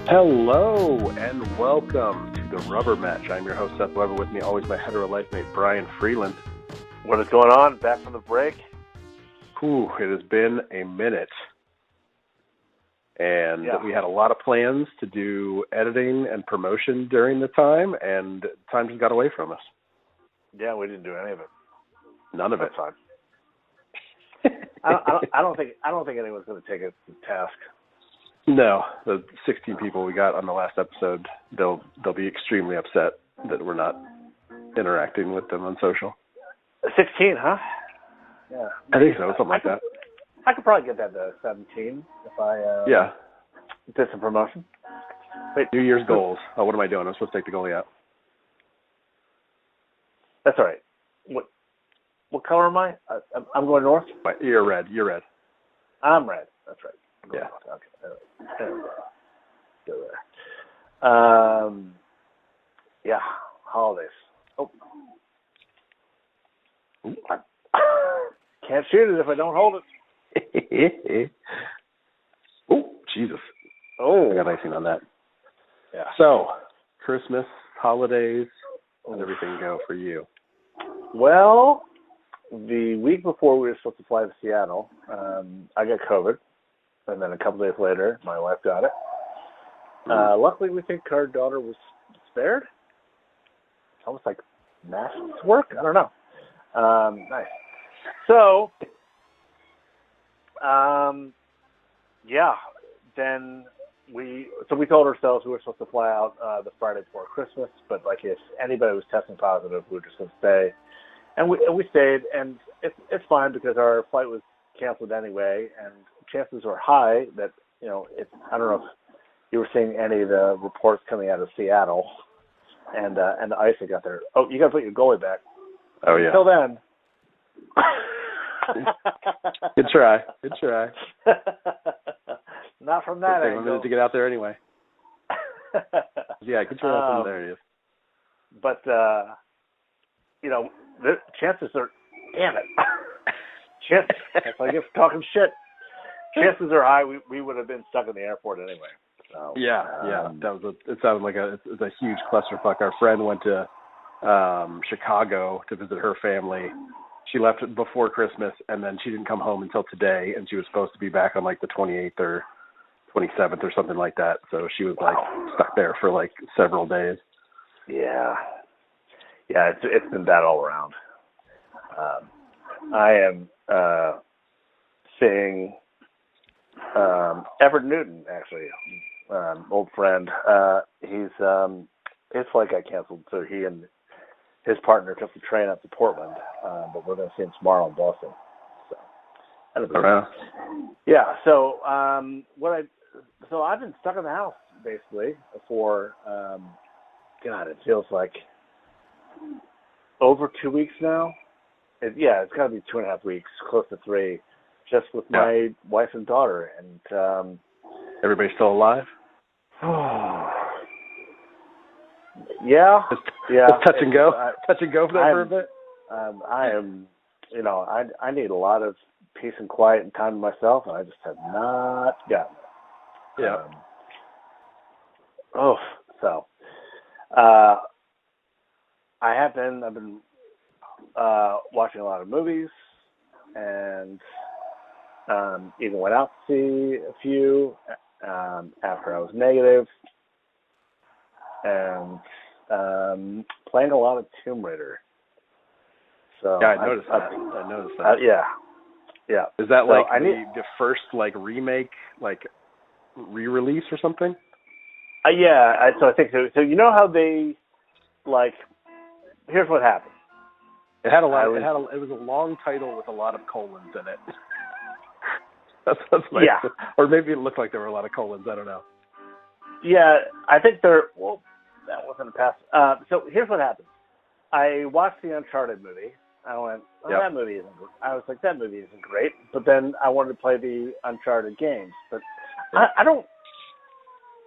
Hello and welcome to the Rubber Match. I'm your host, Seth Weber. With me, always my hetero life mate, Brian Freeland. What is going on? Back from the break? It has been a minute. And we had a lot of plans to do editing and promotion during the time, and time just got away from us. Yeah, we didn't do any of it. None of That's it. Fine. I don't think anyone's going to take it to task. No, the 16 people we got on the last episode, they'll be extremely upset that we're not interacting with them on social. 16, huh? Yeah. I think so, something like that. I could probably get that to 17 if I did some promotion. Wait, New Year's goals. Oh, what am I doing? I'm supposed to take the goalie out. That's all right. What color am I? I'm going north? You're red. I'm red. That's right. Yeah. Okay. There we go. Go there. Yeah. Holidays. Oh. Can't shoot it if I don't hold it. Oh, Jesus. Oh. I got icing on that. Yeah. So, Christmas, holidays, how'd everything go for you? Well, the week before we were supposed to fly to Seattle, I got COVID. And then a couple days later, my wife got it. Luckily, we think our daughter was spared. It's almost like masks work. I don't know. Nice. So, then we told ourselves we were supposed to fly out the Friday before Christmas, but like if anybody was testing positive, we were just going to stay. And we stayed, and it's fine because our flight was canceled anyway, and chances are high that, I don't know if you were seeing any of the reports coming out of Seattle and the ice that got there. Oh, you got to put your goalie back. Oh, yeah. Until then. Good try. Not from that angle. Take a minute to get out there anyway. Yeah, good try from there. Yes. But, the chances are, damn it. If I get talking shit, chances are high we would have been stuck in the airport anyway. So, yeah. It sounded like it's a huge clusterfuck. Our friend went to Chicago to visit her family. She left before Christmas, and then she didn't come home until today, and she was supposed to be back on like the 28th or 27th or something like that. So she was like stuck there for like several days. Yeah, it's been bad all around. I am seeing Everett Newton, actually, old friend. His flight got canceled, so he and his partner took the train up to Portland, but we're going to see him tomorrow in Boston. So, that'll be nice. Yeah. So, I've been stuck in the house basically for, it feels like over 2 weeks now. It's got to be 2.5 weeks, close to 3, just with my wife and daughter. And everybody still alive? Yeah. Just touch and go. Touch and go for a bit. I am. I need a lot of peace and quiet and time to myself, and I just have not gotten it. Yeah. I've been watching a lot of movies, and even went out to see a few after I was negative, and playing a lot of Tomb Raider. So yeah, I noticed that. Yeah. Is that the first remake, re-release or something? So I think so. So you know how they here's what happened. It had it was a long title with a lot of colons in it. that's or maybe it looked like there were a lot of colons. I don't know. Yeah, I think that wasn't a pass. So here's what happened. I watched the Uncharted movie. I went, that movie isn't good. I was like, that movie isn't great. But then I wanted to play the Uncharted games. But I don't.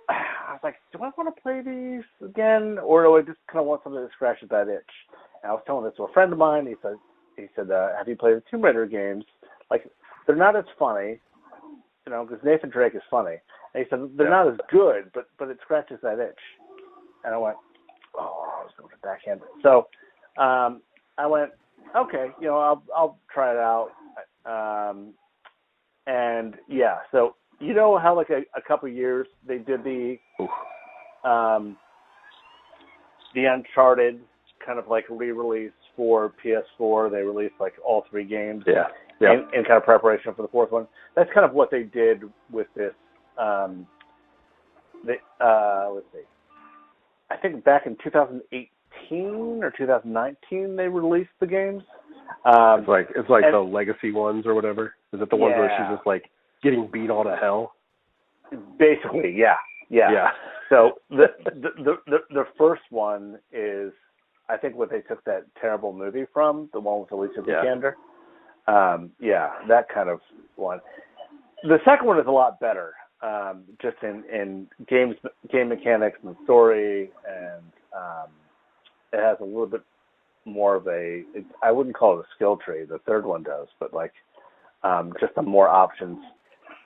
I was like, do I want to play these again, or do I just kind of want something that scratches that itch? And I was telling this to a friend of mine. He said, have you played the Tomb Raider games? They're not as funny, because Nathan Drake is funny. And he said, they're not as good, but it scratches that itch. And I went, oh, I was going to backhand it. So I went, okay, I'll try it out. And yeah, so you know how like a couple years they did the Uncharted kind of like re-release for PS4. They released like all 3 games in kind of preparation for the 4th one. That's kind of what they did with this. Let's see. I think back in 2018 or 2019 they released the games. It's like the legacy ones or whatever. Is it the ones where she's just like getting beat all to hell? Basically, yeah. So the first one is, I think, what they took that terrible movie from, the one with Alicia Vikander. That kind of one. The second one is a lot better, just in game mechanics and story, and it has a little bit more of I wouldn't call it a skill tree. The third one does, but like just some more options.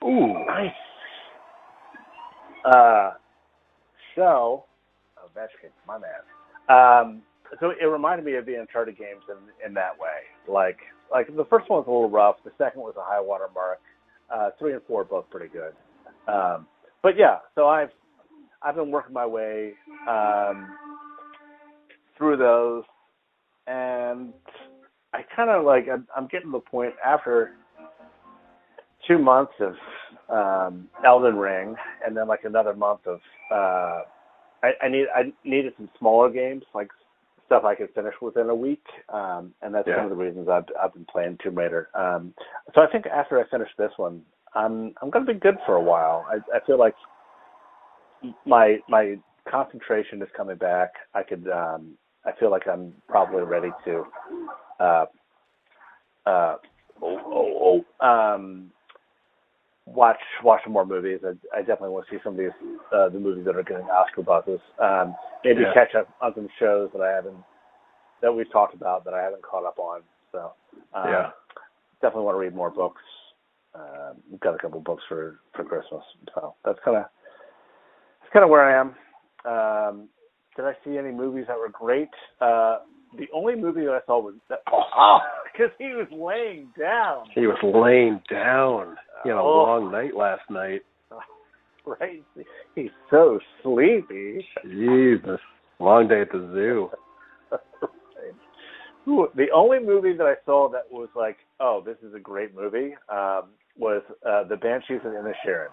Ooh, nice. My man. So it reminded me of the Uncharted games in that way. Like the first one was a little rough. The second was a high water mark. 3 and 4 are both pretty good. But yeah, so I've been working my way through those, and I kind of like I'm getting to the point after 2 months of Elden Ring, and then like another month of I needed some smaller games, like stuff I could finish within a week, and that's one of the reasons I've been playing Tomb Raider. So I think after I finish this one, I'm going to be good for a while. I feel like my concentration is coming back. I feel like I'm probably ready to watch some more movies. I definitely want to see some of these the movies that are getting Oscar buzzes. Maybe catch up on some shows that we've talked about that I haven't caught up on. So definitely want to read more books. We've got a couple books for Christmas, so that's kind of where I am. Did I see any movies that were great? The only movie that I saw was because he was laying down. He was laying down. He had a long night last night. Right? He's so sleepy. Jesus. Long day at the zoo. The only movie that I saw that was like, oh, this is a great movie, was The Banshees of Inisherin.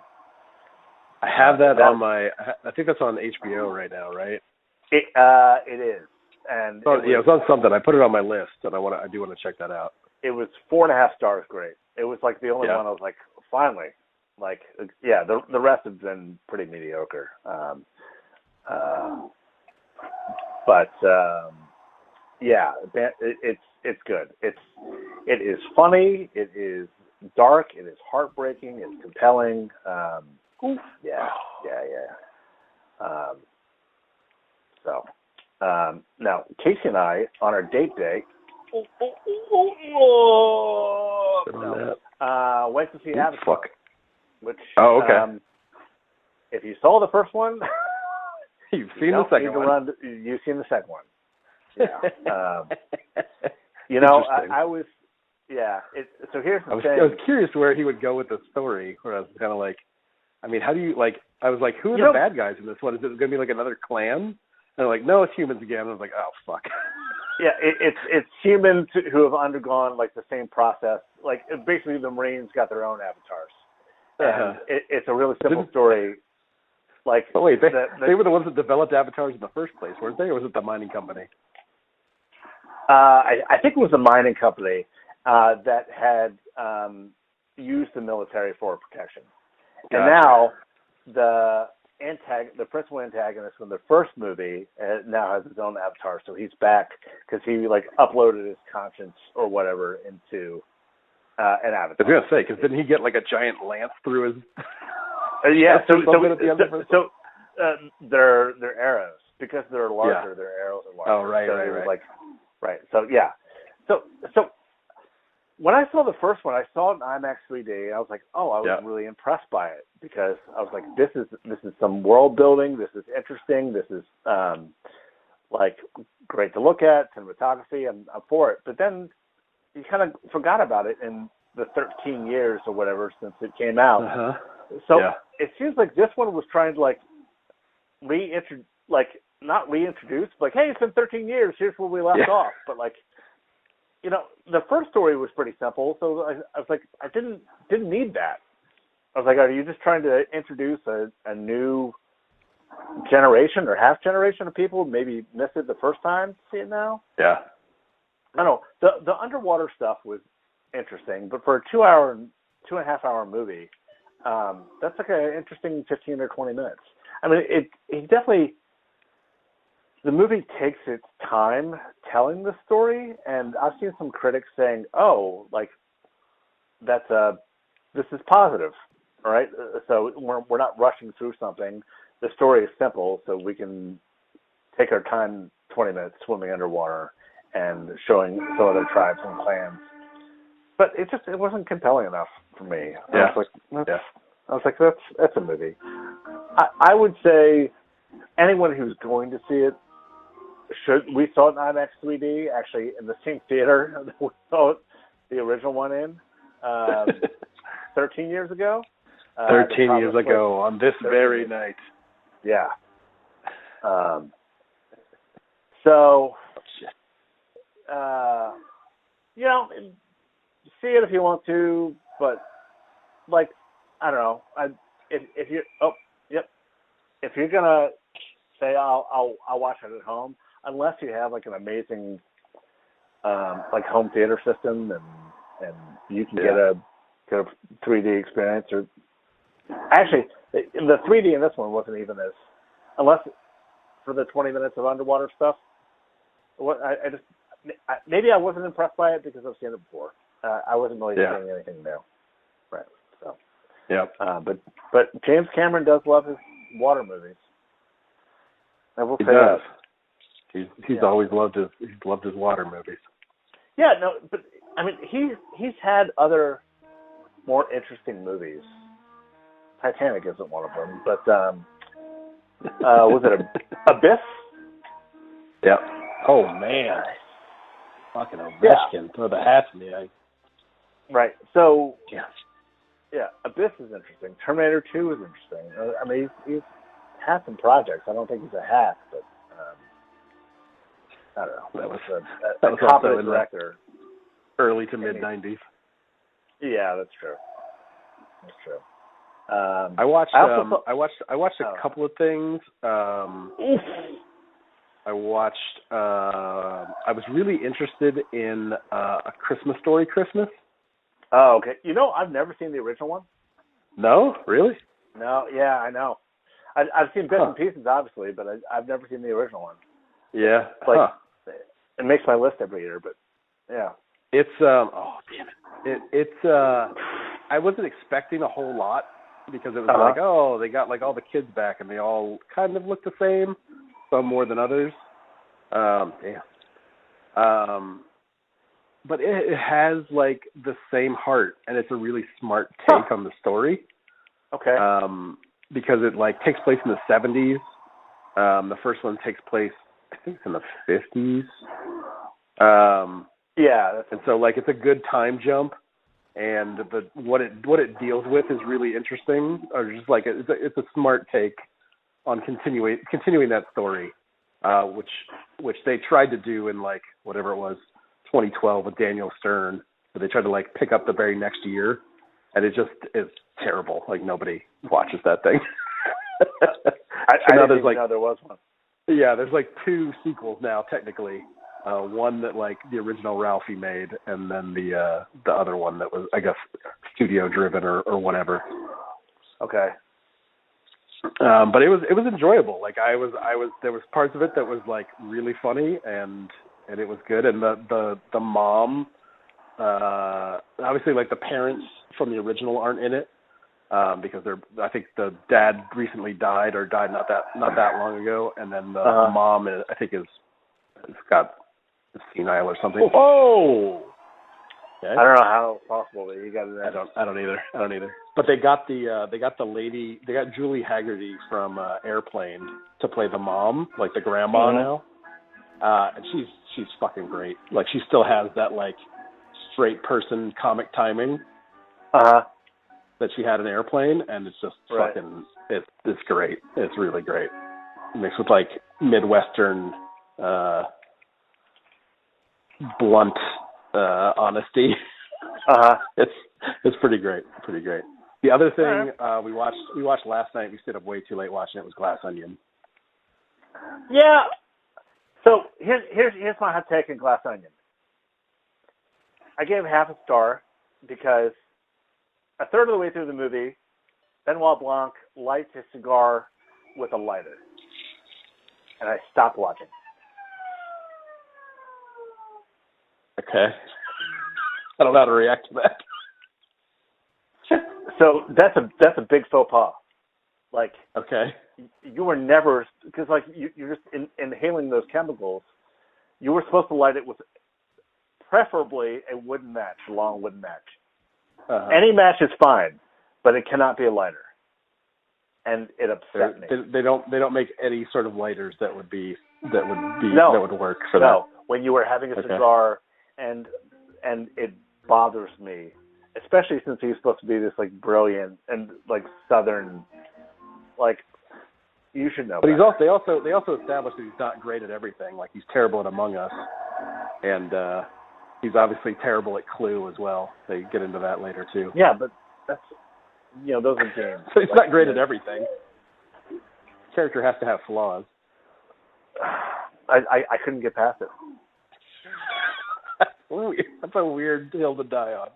I have that on my, I think that's on HBO right now, right? It is. And it's on something. I put it on my list, and I do want to check that out. It was 4.5 stars. Great. It was like the only one I was like, finally. Like, the rest have been pretty mediocre. It's good. It is funny. It is dark. It is heartbreaking. It's compelling. Now Casey and I on our date day went to see Avatar. Which if you saw the first one, you've seen the second one. You've seen the second one. Yeah. I was. Yeah. So here's the thing. I was curious where he would go with the story. Where I was kind of like, I mean, how do you like? I was like, who are the bad guys in this one? Is it going to be like another clan? And they're like, no, it's humans again. And I was like, oh fuck. Yeah, it's humans who have undergone like the same process. Like basically, the Marines got their own avatars, and it's a really simple story. Like, but wait, they were the ones that developed avatars in the first place, weren't they? Or was it the mining company? I think it was a mining company that had used the military for protection, and now the principal antagonist from the first movie now has his own avatar, so he's back because he like uploaded his conscience or whatever into an avatar. I was gonna say, because didn't he get like a giant lance through his? So they're arrows because they're larger. Their arrows are larger. Oh right, so right. Like, right. So yeah. So when I saw the first one, I saw it in IMAX 3D. And I was like, oh, I was really impressed by it because I was like, this is some world building. This is interesting. This is like great to look at, cinematography. I'm for it. But then you kind of forgot about it in the 13 years or whatever since it came out. So it seems like this one was trying to like not reintroduce, like, hey, it's been 13 years. Here's where we left off. But like, you know, the first story was pretty simple. So I was like, I didn't need that. I was like, are you just trying to introduce a new generation or half generation of people who maybe missed it the first time, see it now? Yeah. I don't know. The underwater stuff was interesting, but for a 2.5 hour movie, that's like an interesting 15 or 20 minutes. I mean, it definitely, the movie takes its time telling the story, and I've seen some critics saying, oh, like, this is positive, all right? So we're not rushing through something. The story is simple, so we can take our time, 20 minutes, swimming underwater and showing some other tribes and clans. But it wasn't compelling enough for me. I was like, that's a movie. I would say anyone who's going to see it we saw it in IMAX 3D, actually in the same theater that we saw the original one in 13 years ago. 13 years ago on this very night. Yeah. So, you know, see it if you want to, but like, I don't know. If you're gonna say I'll watch it at home, unless you have like an amazing like home theater system and you can get a 3D experience, or actually the 3D in this one wasn't even as, unless for the 20 minutes of underwater stuff. Maybe I wasn't impressed by it because I've seen it before. I wasn't really seeing anything new. Right. So. Yeah. But James Cameron does love his water movies. I will say that. He's always loved his water movies. Yeah, no, but I mean he's had other more interesting movies. Titanic isn't one of them, but was it Abyss? Yeah. Oh man. Fucking Ovechkin, throw the hat to me. Right. So Abyss is interesting. Terminator 2 is interesting. I mean, he's had some projects. I don't think he's a hack, but I don't know. That was a competent director. Early to mid '90s. Yeah, that's true. That's true. I watched a couple of things. I was really interested in A Christmas Story Christmas. Oh, okay. You know, I've never seen the original one. No? Really? No, yeah, I know. I've seen bits and pieces, obviously, but I've never seen the original one. Yeah. It makes my list every year, but yeah. It's, oh, damn it. It's I wasn't expecting a whole lot because it was like, oh, they got like all the kids back and they all kind of look the same, some more than others. But it has like the same heart, and it's a really smart take on the story. Okay. Because it like takes place in the 70s. The first one takes place, I think, in the 50s. And so like it's a good time jump, and what it deals with is really interesting. Or just like it's a smart take on continuing that story, which they tried to do in like whatever it was, 2012 with Daniel Stern, where they tried to like pick up the very next year, and it just is terrible. Like nobody watches that thing. I didn't even know there was one. Yeah, there's like 2 sequels now technically. One that like the original Ralphie made, and then the other one that was, I guess, studio driven or whatever. Okay. But it was enjoyable. Like I was there was parts of it that was like really funny, and it was good. And the mom, obviously like the parents from the original aren't in it, because I think the dad recently died not that long ago, and then the mom I think is senile or something. Oh, Okay. I don't know how it's possible, but you got it. I don't either. But they got the lady. They got Julie Haggerty from Airplane to play the mom, like the grandma now. And she's fucking great. Like she still has that like straight person comic timing. That she had in Airplane, and it's just fucking. It's great. It's really great. Mixed with like Midwestern, blunt honesty. It's pretty great. Pretty great. The other thing we watched last night. We stayed up way too late watching it. Was Glass Onion. Yeah. So here's my hot take on Glass Onion. I gave it half a star because a third of the way through the movie, Benoit Blanc lights his cigar with a lighter, and I stopped watching. Okay. I don't know how to react to that. So that's a big faux pas. Like, okay, you were never, because like you're just inhaling those chemicals. You were supposed to light it with preferably a wooden match, a long wooden match. Any match is fine, but it cannot be a lighter. And it upset me. They don't make any sort of lighters that would work for that. No, when you were having a cigar, and it bothers me, especially since he's supposed to be this like brilliant and like Southern, like you should know. But they also established that he's not great at everything. Like he's terrible at Among Us, and he's obviously terrible at Clue as well. They get into that later too. Yeah, but that's those are games. So he's not great at everything. Character has to have flaws. I couldn't get past it. That's a weird hill to die on.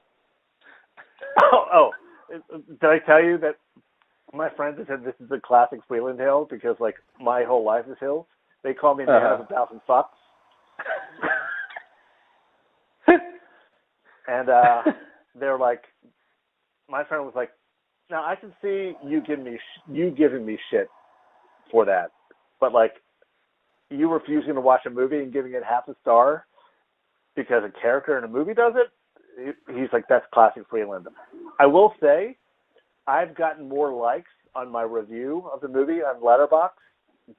Did I tell you that my friends have said this is a classic Freeland hill because like my whole life is hills? They call me man of 1,000 fucks. And they're like, my friend was like, now I can see you giving me shit for that, but like you refusing to watch a movie and giving it half a star because a character in a movie does it. He's like, that's classic Freeland. I will say, I've gotten more likes on my review of the movie on Letterboxd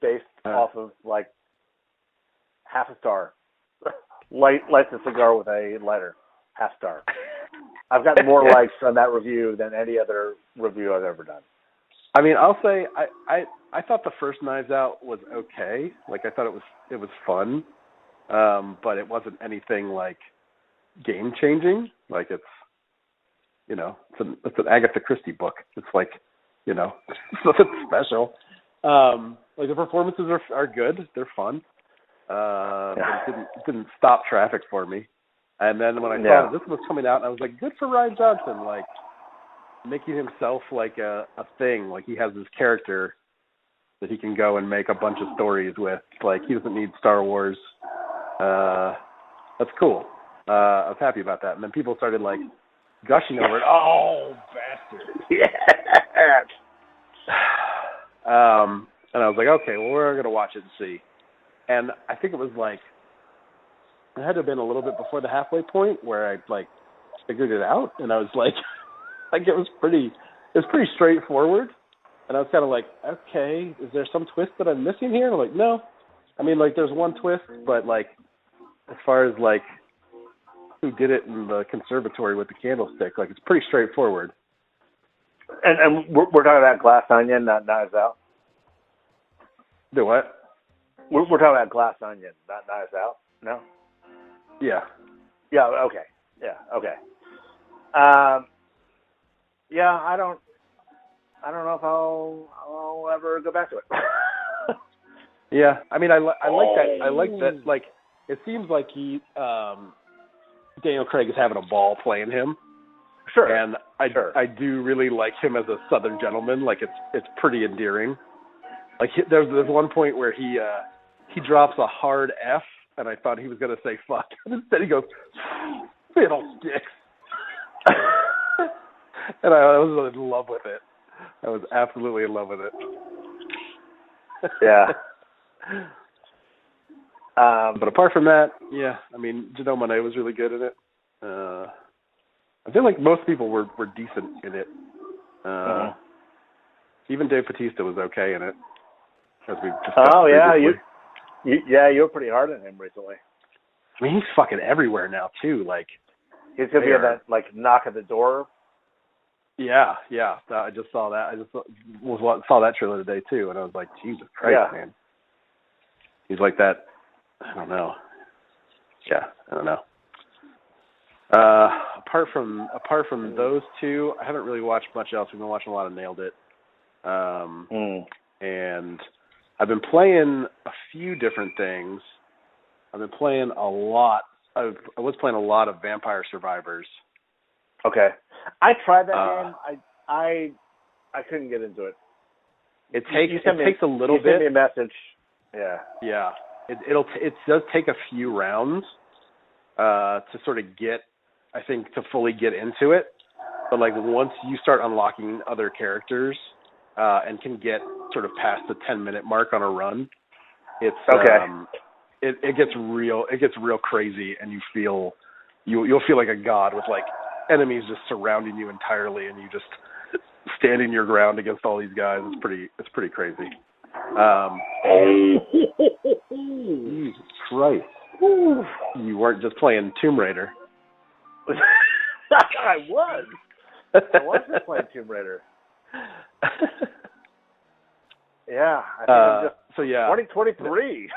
based off of like half a star. Lights a cigar with a lighter, half star. I've gotten more likes on that review than any other review I've ever done. I mean, I'll say I thought the first Knives Out was okay. Like I thought it was fun, but it wasn't anything like game changing. Like it's an Agatha Christie book. It's like it's nothing special. Like the performances are good. They're fun. But it didn't stop traffic for me. And then when I saw that this was coming out, I was like, good for Rian Johnson, like making himself like a thing. Like he has this character that he can go and make a bunch of stories with. Like he doesn't need Star Wars. That's cool. I was happy about that. And then people started like gushing over it. Oh, bastard. Yeah. And I was like, okay, well, we're going to watch it and see. And I think it was like, it had to have been a little bit before the halfway point where I like figured it out, and I was like, it was pretty straightforward, and I was kind of like, okay, is there some twist that I'm missing here? And I'm like, no, I mean like there's one twist, but like as far as like who did it in the conservatory with the candlestick, like it's pretty straightforward. And we're talking about Glass Onion, not Knives Out. Do what? We're talking about Glass Onion, not Knives Out. No. Yeah. Yeah. Okay. Yeah. Okay. Yeah. I don't know if I'll ever go back to it. Yeah. I mean, I like that. I like that. Like, it seems like Daniel Craig is having a ball playing him. Sure. And I do really like him as a Southern gentleman. Like, it's pretty endearing. Like, there's one point where he drops a hard F, and I thought he was going to say fuck. And instead he goes, fiddlesticks. And I was in love with it. I was absolutely in love with it. Yeah. But apart from that, yeah, I mean, Janelle Monáe was really good in it. I feel like most people were decent in it. Even Dave Bautista was okay in it, as we discussed previously. You were pretty hard on him recently. I mean, he's fucking everywhere now too. Like, he's gonna be in that knock at the door. Yeah. I just saw that. I just saw that trailer today too, and I was like, Jesus Christ, man. He's like that. I don't know. Yeah, I don't know. Apart from those two, I haven't really watched much else. We've been watching a lot of Nailed It. And I've been playing a few different things. I've been playing a lot. I was playing a lot of Vampire Survivors. Okay. I tried that game. I couldn't get into it. It takes a little bit. You sent me a message. Yeah. Yeah. It does take a few rounds to sort of to fully get into it. But like once you start unlocking other characters and can get sort of past the 10-minute mark on a run, it's it gets real crazy, and you'll feel like a god with like enemies just surrounding you entirely, and you just standing your ground against all these guys. It's pretty crazy. Jesus Christ. You weren't just playing Tomb Raider. I was just playing Tomb Raider. Yeah, I think I'm just 2023.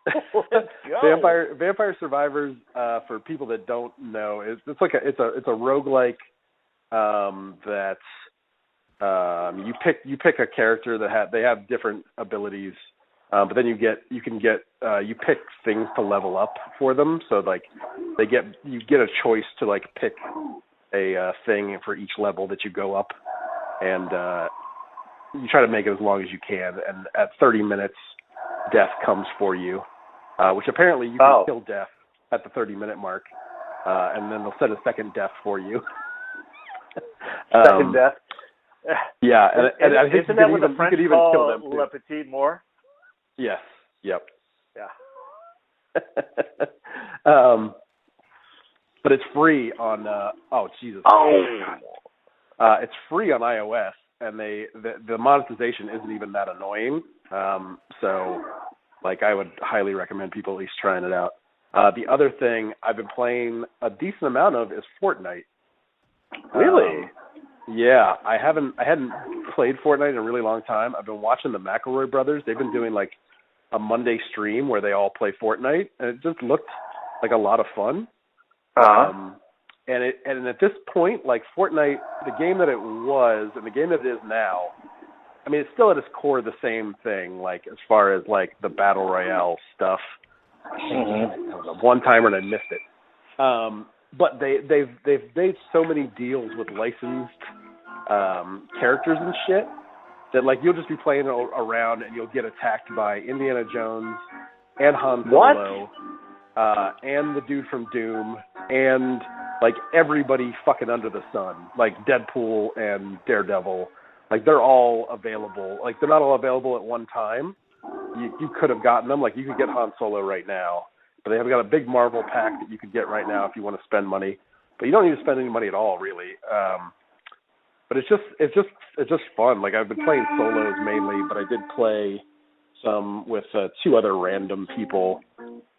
Let's go. Vampire Survivors, for people that don't know, it's a roguelike that you pick a character that they have different abilities, but then you pick things to level up for them. So like you get a choice to like pick a thing for each level that you go up, and you try to make it as long as you can. And at 30 minutes, death comes for you, which apparently you can kill death at the 30-minute mark, and then they'll set a second death for you. Second death. Yeah, and I think isn't that what the French call Le Petit Mort? Yes. Yep. Yeah. But it's free on. Jesus. It's free on iOS, and the monetization isn't even that annoying. So, like, I would highly recommend people at least trying it out. The other thing I've been playing a decent amount of is Fortnite. Really? Yeah, I hadn't played Fortnite in a really long time. I've been watching the McElroy brothers. They've been doing like a Monday stream where they all play Fortnite, and it just looked like a lot of fun. And at this point, like Fortnite, the game that it was and the game that it is now, I mean, it's still at its core the same thing. Like as far as like the battle royale stuff, it was a one-timer and I missed it. But they've made so many deals with licensed characters and shit that like you'll just be playing around and you'll get attacked by Indiana Jones and Han Solo and the dude from Doom and like everybody fucking under the sun, like Deadpool and Daredevil. Like they're all available. Like they're not all available at one time. You could have gotten them. Like you could get Han Solo right now. But they have got a big Marvel pack that you could get right now if you want to spend money. But you don't need to spend any money at all, really. But it's just fun. Like I've been playing solos mainly, but I did play some with two other random people,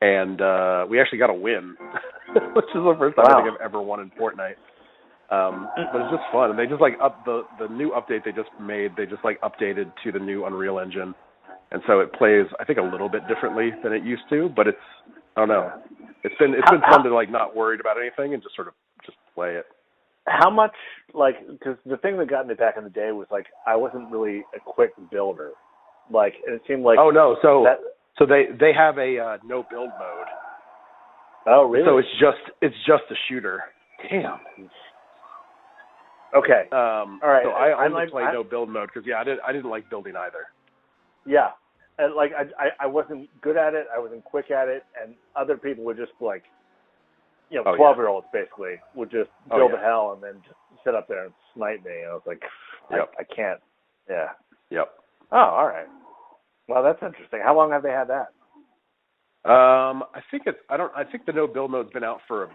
and we actually got a win, which is the first time I think I've ever won in Fortnite. But it's just fun, and they just like the new update they just made. They just like updated to the new Unreal Engine, and so it plays I think a little bit differently than it used to. But I don't know. It's been fun to like not worried about anything and just sort of just play it. How much like because the thing that got me back in the day was like I wasn't really a quick builder. Like it seemed like so they have a no build mode. Oh really? So it's just a shooter. Damn. Okay. All right. So I only play no build mode because I didn't like building either. Yeah. And like I wasn't good at it, I wasn't quick at it, and other people would just like, 12-year-olds basically would just build a hell and then just sit up there and snipe me. And I was like, I can't. Yeah. Yep. Oh, all right. Well, that's interesting. How long have they had that? I think the no build mode's been out for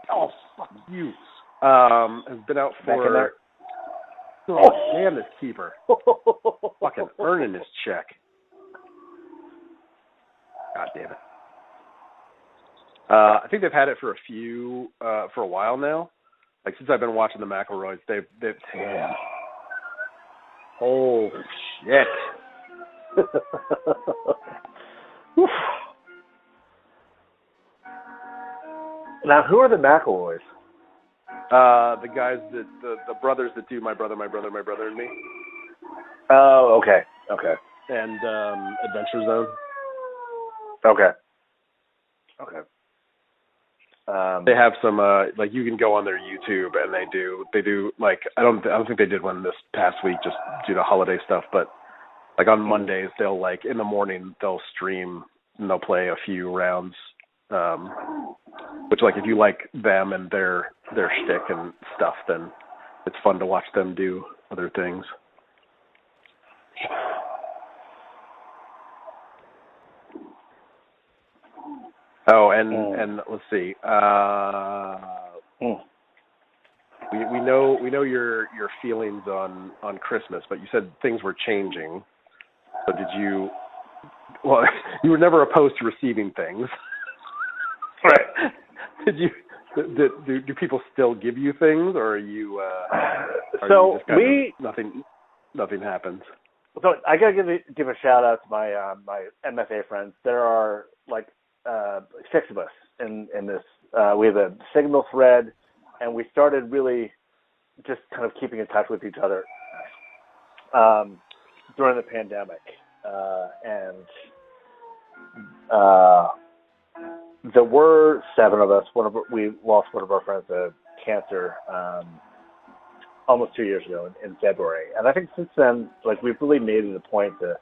fuck you. Has been out for. Oh, damn this keeper! Fucking earning his check. God damn it. I think they've had it for for a while now. Like since I've been watching the McElroys, they've damn. Oh shit. Now, who are the McElroys? The guys the brothers that do My Brother, and Me. Oh, okay. And Adventure Zone. Okay. They have some like you can go on their YouTube and they do like I don't think they did one this past week just due to holiday stuff, but like on Mondays they'll like in the morning they'll stream and they'll play a few rounds, which like if you like them and their shtick and stuff, then it's fun to watch them do other things. Oh, and let's see. We know your feelings on Christmas, but you said things were changing. So did you? Well, you were never opposed to receiving things, right? Did you? Do people still give you things, or are you? So you just nothing happens. So I gotta give a shout out to my my MFA friends. There are like 6 of us in this. We have a Signal thread, and we started really just kind of keeping in touch with each other during the pandemic. There were 7 of us. We lost one of our friends to cancer almost 2 years ago in February, and I think since then, like we've really made it a point to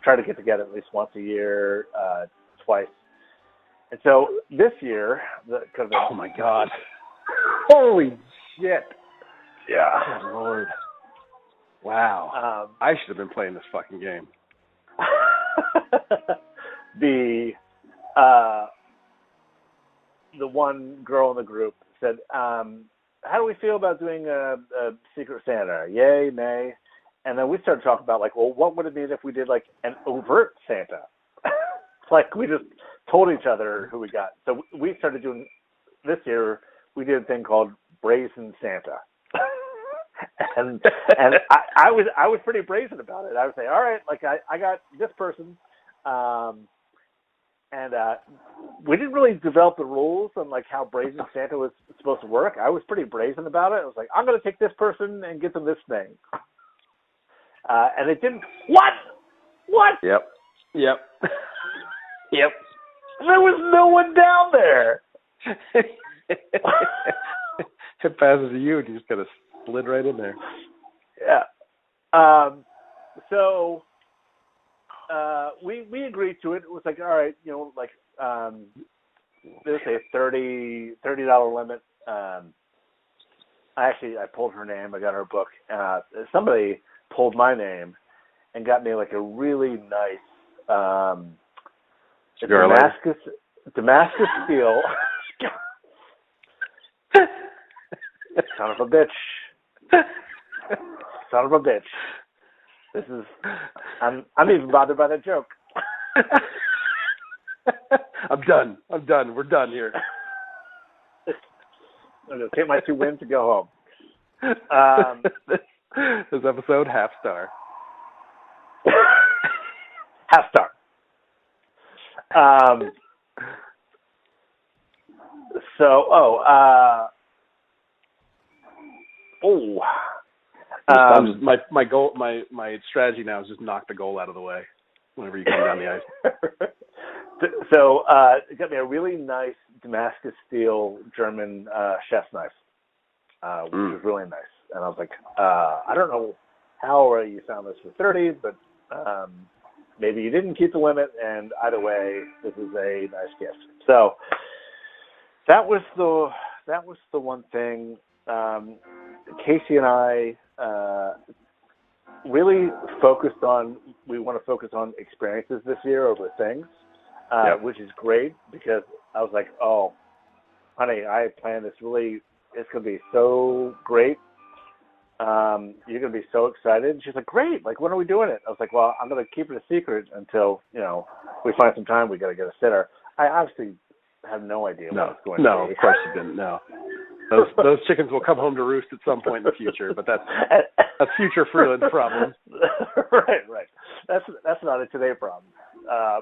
try to get together at least once a year, twice. And so this year, oh my God, holy shit! Yeah, good Lord, wow! I should have been playing this fucking game. The one girl in the group said, "How do we feel about doing a Secret Santa? Yay, nay?" And then we started talking about like, well, what would it mean if we did like an overt Santa? Like we just told each other who we got. So we started doing this year. We did a thing called Brazen Santa, and I was pretty brazen about it. I would say, all right, like I got this person, and we didn't really develop the rules on like how Brazen Santa was supposed to work. I was pretty brazen about it. I was like, I'm going to take this person and get them this thing, and it didn't. What? Yep. Yep. There was no one down there. It passes to you, and you just got to slid right in there. Yeah. So we agreed to it. It was like, all right, you know, like there's a $30 limit. I pulled her name. I got her book. Somebody pulled my name and got me like a really nice Damascus steel. Son of a bitch. This is. I'm even bothered by that joke. I'm done. We're done here. I'm gonna take my 2 wins to go home. This episode, half star. Half star. My goal, my strategy now is just knock the goal out of the way whenever you come down the ice. So it got me a really nice Damascus steel German chef's knife, which was really nice. And I was like, I don't know how you found this for $30, but maybe you didn't keep the limit. And either way, this is a nice gift. So that was the one thing. Casey and I really focused on. We want to focus on experiences this year over things, which is great because I was like, oh, honey, I planned this really It's going to be so great. You're going to be so excited. And she's like, great. Like, when are we doing it? I was like, well, I'm going to keep it a secret until, we find some time. We got to get a sitter. I obviously have no idea what it's going to be. No, of course you didn't. No. Those chickens will come home to roost at some point in the future, but that's future Freeland problem. Right. That's not a today problem.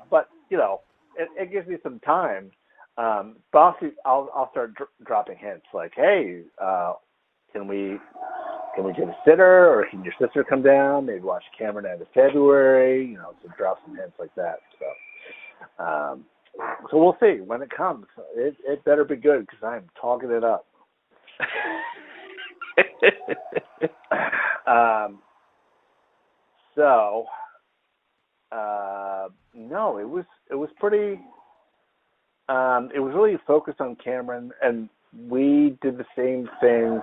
But it gives me some time. But I'll start dropping hints like, hey, can we get a sitter, or can your sister come down? Maybe watch Cameron end of February. To drop some hints like that. So we'll see when it comes. It better be good because I'm talking it up. No, it was pretty. It was really focused on Cameron, and we did the same thing.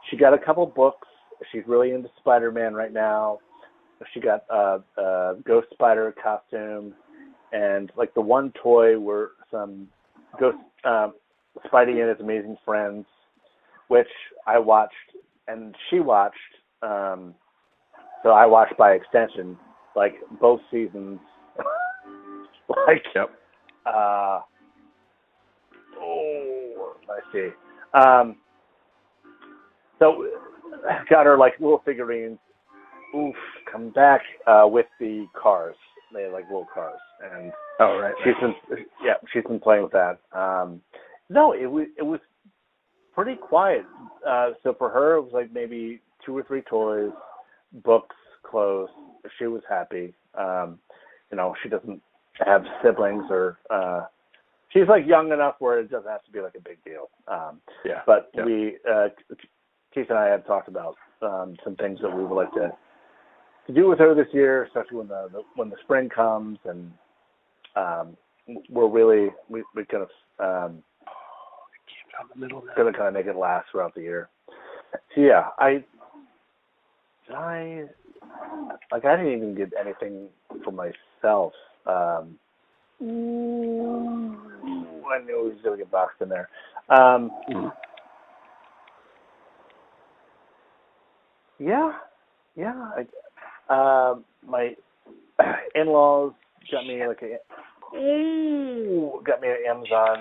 She got a couple books. She's really into Spider-Man right now. She got a Ghost Spider costume, and like the one toy were some Ghost Spidey and His Amazing Friends, which I watched and she watched. So I watched by extension, like both seasons. Yep. I see. So got her like little figurines. Oof, come back with the cars. They like little cars, and right. She's been playing with that. No, it was pretty quiet. So for her, it was like maybe 2 or 3 toys, books, clothes. She was happy. She doesn't have siblings, or she's like young enough where it doesn't have to be like a big deal. But we, Keith and I had talked about some things that we would like to do with her this year, especially when the spring comes, and we're really we kind of going to kind of make it last throughout the year. So yeah, I didn't even get anything for myself. I knew he was going to get boxed in there. My in-laws got me an Amazon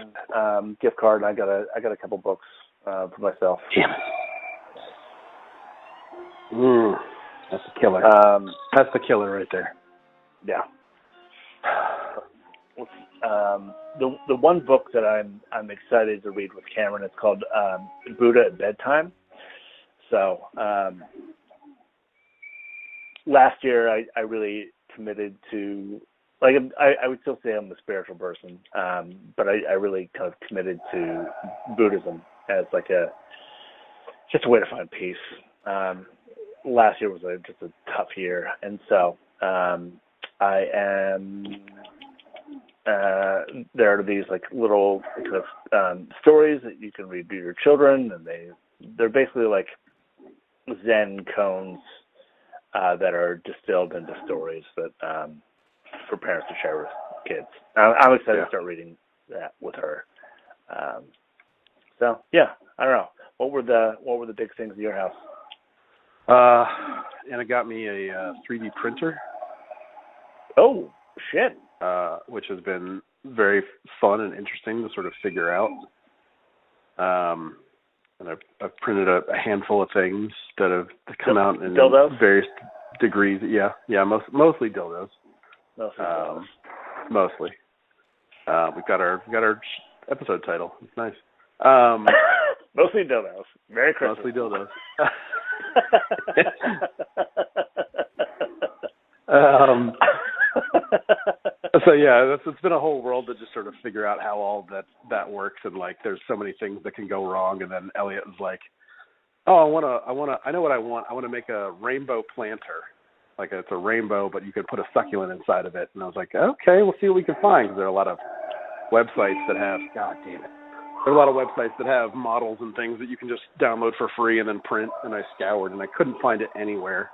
gift card, and I got a couple books for myself. That's the killer. That's the killer right there. Yeah. The one book that I'm excited to read with Cameron is called Budda at Bedtime. So last year I really committed to, like, I would still say I'm a spiritual person, but I really kind of committed to Buddhism as like just a way to find peace. Last year was just a tough year, and so I am. There are these like little kind of stories that you can read to your children, and they're basically like Zen cones that are distilled into stories that for parents to share with kids. I'm excited to start reading that with her. So yeah, I don't know. What were the big things in your house? Anna got me a 3D printer. Oh shit! Which has been very fun and interesting to sort of figure out. And I've printed a handful of things that have come out in dildos? Various degrees. Yeah, mostly dildos. Mostly. We've got our episode title. It's nice. Mostly dildos. Merry Christmas. Mostly dildos. So yeah, it's been a whole world to just sort of figure out how all that works, and like there's so many things that can go wrong. And then Elliot was like, "Oh, I know what I want. I want to make a rainbow planter. Like it's a rainbow, but you could put a succulent inside of it." And I was like, "Okay, we'll see what we can find." Because there are a lot of websites that have, God damn it, there are a lot of websites that have models and things that you can just download for free and then print. And I scoured, and I couldn't find it anywhere.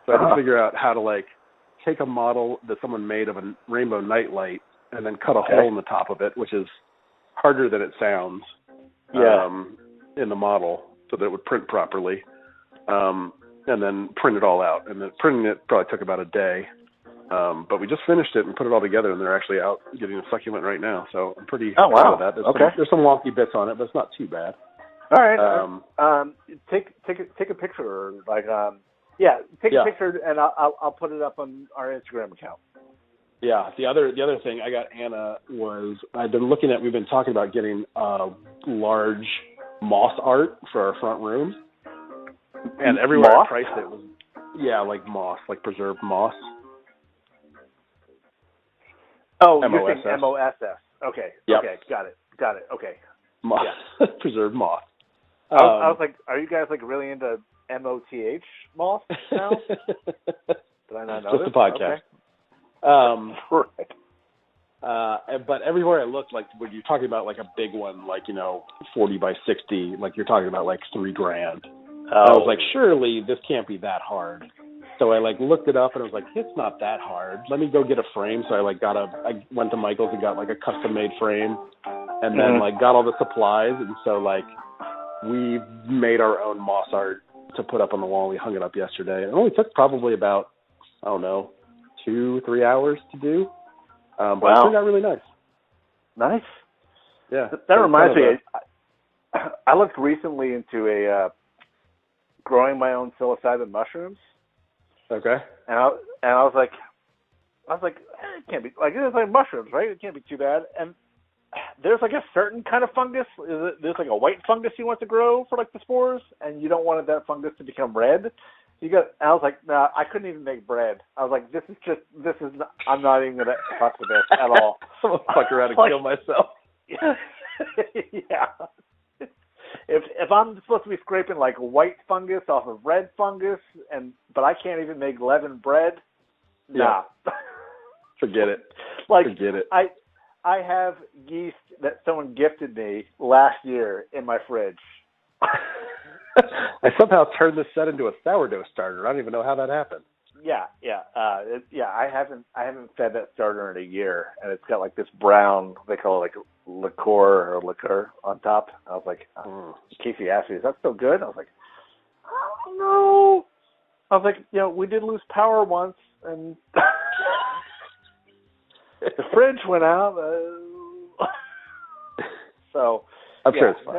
So I had to figure out how to like take a model that someone made of a rainbow nightlight and then cut a hole in the top of it, which is harder than it sounds. Yeah. in the model so that it would print properly, and then print it all out. And then printing it probably took about a day. But we just finished it and put it all together, and they're actually out getting a succulent right now. So I'm pretty proud of that. There's some wonky bits on it, but it's not too bad. All right. Take a picture, take a picture, and I'll put it up on our Instagram account. Yeah. The other thing I got Anna was we've been talking about getting large moss art for our front room, and everywhere I priced it was like moss, like preserved moss. Oh, you're saying M-O-S-S. Okay. Yep. Okay. Got it. Okay. Moss. Yeah. Preserved moss. I was like, are you guys like really into M-O-T-H moss now? Did I not know Just this? a podcast. Okay. Right. But everywhere I looked, like when you're talking about like a big one, like 40 by 60, like you're talking about like $3,000. I was like, surely this can't be that hard. So I like looked it up and I was like, it's not that hard. Let me go get a frame. So I went to Michael's and got like a custom made frame, and then like got all the supplies. And so like we made our own moss art to put up on the wall. We hung it up yesterday. It only took probably about, 2-3 hours to do. But it turned out really nice. Nice. Yeah. That reminds me, I looked recently into growing my own psilocybin mushrooms. Okay. And I was like, it can't be like, it's like mushrooms, right? It can't be too bad. And there's like a certain kind of fungus. There's like a white fungus you want to grow for like the spores, and you don't want that fungus to become red. I was like, nah, I couldn't even make bread. I was like, I'm not even gonna fuck with this at all. I'm gonna fuck around and kill myself. Yeah. If I'm supposed to be scraping like white fungus off of red fungus, but I can't even make leavened bread, nah. Forget it. Forget it. I have yeast that someone gifted me last year in my fridge. I somehow turned this set into a sourdough starter. I don't even know how that happened. Yeah. I haven't fed that starter in a year, and it's got like this brown, they call it like liqueur on top. I was like, Casey asked me, "Is that still good?" I was like, "I don't know." I was like, we did lose power once, and the fridge went out. So I'm sure it's fine.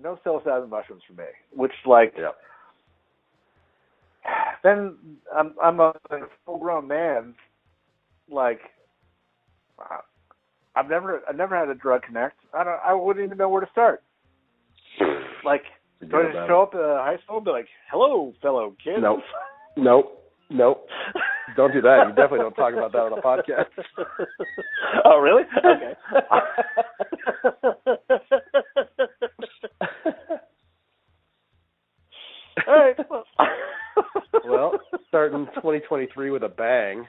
No psilocybin mushrooms for me. Which then I'm a full-grown man. Like, I've never had a drug connect. I wouldn't even know where to start. Like, do I just show up at high school and be like, "Hello, fellow kids"? Nope. Don't do that. You definitely don't talk about that on a podcast. Oh, really? Okay. All right. Well, starting 2023 with a bang,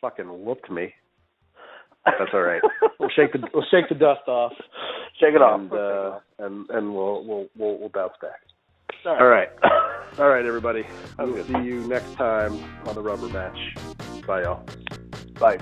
fucking whooped me. That's all right. We'll shake the dust off. Shake it off. And we'll bounce back. All right. All right, everybody. We'll see you next time on the Rubber Match. Bye, y'all. Bye.